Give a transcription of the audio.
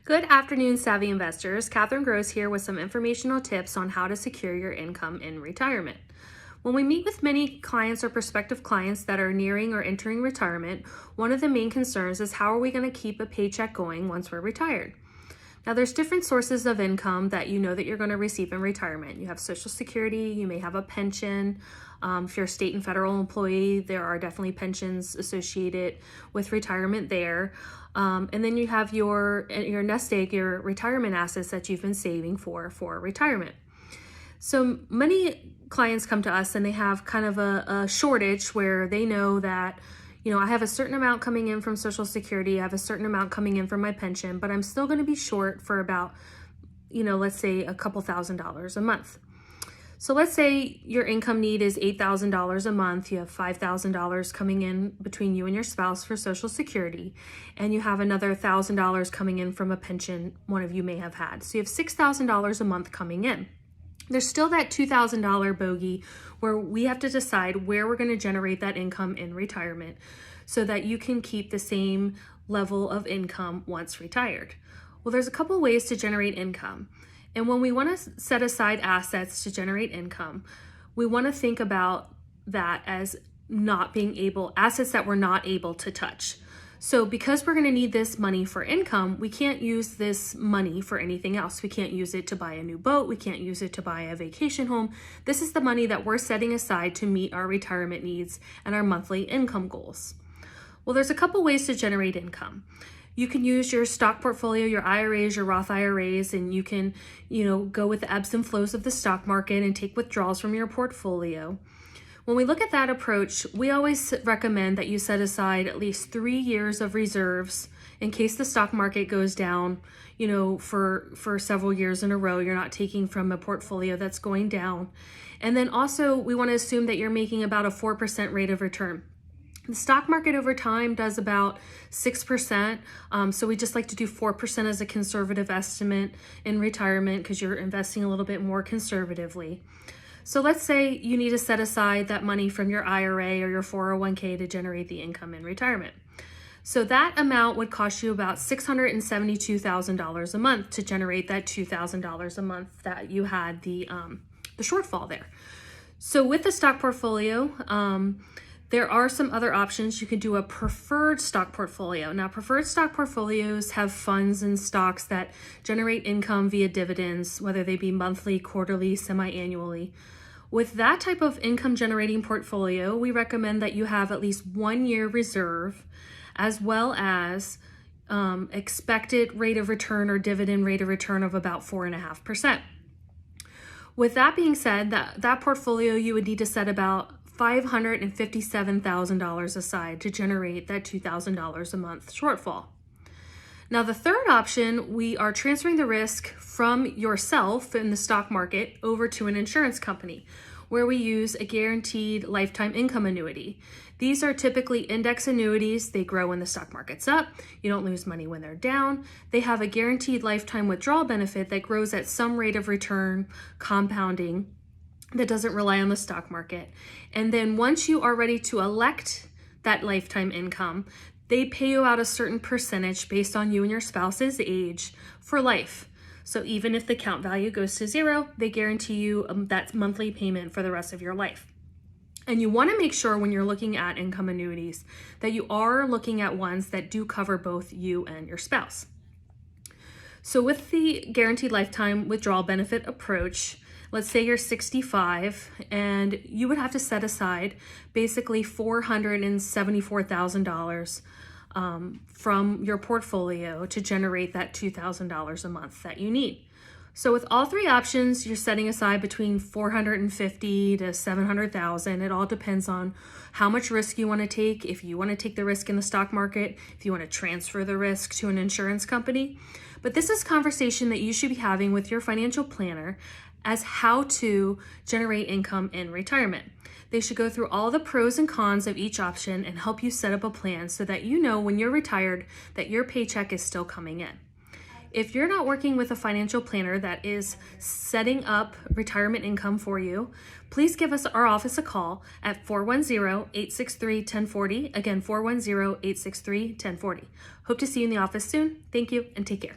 Good afternoon, savvy investors. Katherine Groce here with some informational tips on how to secure your income in retirement. When we meet with many clients or prospective clients that are nearing or entering retirement, one of the main concerns is how are we going to keep a paycheck going once we're retired? Now, there's different sources of income that you know that you're going to receive in retirement. You have Social Security, you may have a pension. If you're a state and federal employee, there are definitely pensions associated with retirement there. And then you have your nest egg, your retirement assets that you've been saving for retirement. So many clients come to us and they have kind of a shortage where they know that, I have a certain amount coming in from Social Security, I have a certain amount coming in from my pension, but I'm still going to be short for about, let's say a couple $1,000s a month. So let's say your income need is $8,000 a month. You have $5,000 coming in between you and your spouse for Social Security, and you have another $1,000 coming in from a pension one of you may have had. So you have $6,000 a month coming in. There's still that $2,000 bogey where we have to decide where we're going to generate that income in retirement so that you can keep the same level of income once retired. Well, there's a couple ways to generate income. And when we want to set aside assets to generate income, we want to think about that as assets that we're not able to touch. So because we're going to need this money for income, we can't use this money for anything else. We can't use it to buy a new boat. We can't use it to buy a vacation home. This is the money that we're setting aside to meet our retirement needs and our monthly income goals. Well, there's a couple ways to generate income. You can use your stock portfolio, your IRAs, your Roth IRAs, and you can, go with the ebbs and flows of the stock market and take withdrawals from your portfolio. When we look at that approach, we always recommend that you set aside at least 3 years of reserves in case the stock market goes down, for several years in a row. You're not taking from a portfolio that's going down. And then also we want to assume that you're making about a 4% rate of return. The stock market over time does about 6%. So we just like to do 4% as a conservative estimate in retirement because you're investing a little bit more conservatively. So let's say you need to set aside that money from your IRA or your 401k to generate the income in retirement. So that amount would cost you about $672,000 a month to generate that $2,000 a month that you had the shortfall there. So with the stock portfolio, there are some other options. You can do a preferred stock portfolio. Now, preferred stock portfolios have funds and stocks that generate income via dividends, whether they be monthly, quarterly, semi-annually. With that type of income generating portfolio, we recommend that you have at least 1 year reserve, as well as expected rate of return or dividend rate of return of about 4.5%. With that being said, that portfolio, you would need to set about $557,000 aside to generate that $2,000 a month shortfall. Now, the third option, we are transferring the risk from yourself in the stock market over to an insurance company where we use a guaranteed lifetime income annuity. These are typically index annuities. They grow when the stock market's up. You don't lose money when they're down. They have a guaranteed lifetime withdrawal benefit that grows at some rate of return, compounding, that doesn't rely on the stock market. And then once you are ready to elect that lifetime income, they pay you out a certain percentage based on you and your spouse's age for life. So even if the account value goes to zero, they guarantee you that monthly payment for the rest of your life. And you want to make sure when you're looking at income annuities that you are looking at ones that do cover both you and your spouse. So with the guaranteed lifetime withdrawal benefit approach, let's say you're 65 and you would have to set aside basically $474,000 from your portfolio to generate that $2,000 a month that you need. So with all three options, you're setting aside between $450,000 to $700,000. It all depends on how much risk you want to take. If you want to take the risk in the stock market, if you want to transfer the risk to an insurance company. But this is a conversation that you should be having with your financial planner as how to generate income in retirement. They should go through all the pros and cons of each option and help you set up a plan so that you know when you're retired that your paycheck is still coming in. If you're not working with a financial planner that is setting up retirement income for you, please give us our office a call at 410-863-1040. Again, 410-863-1040. Hope to see you in the office soon. Thank you and take care.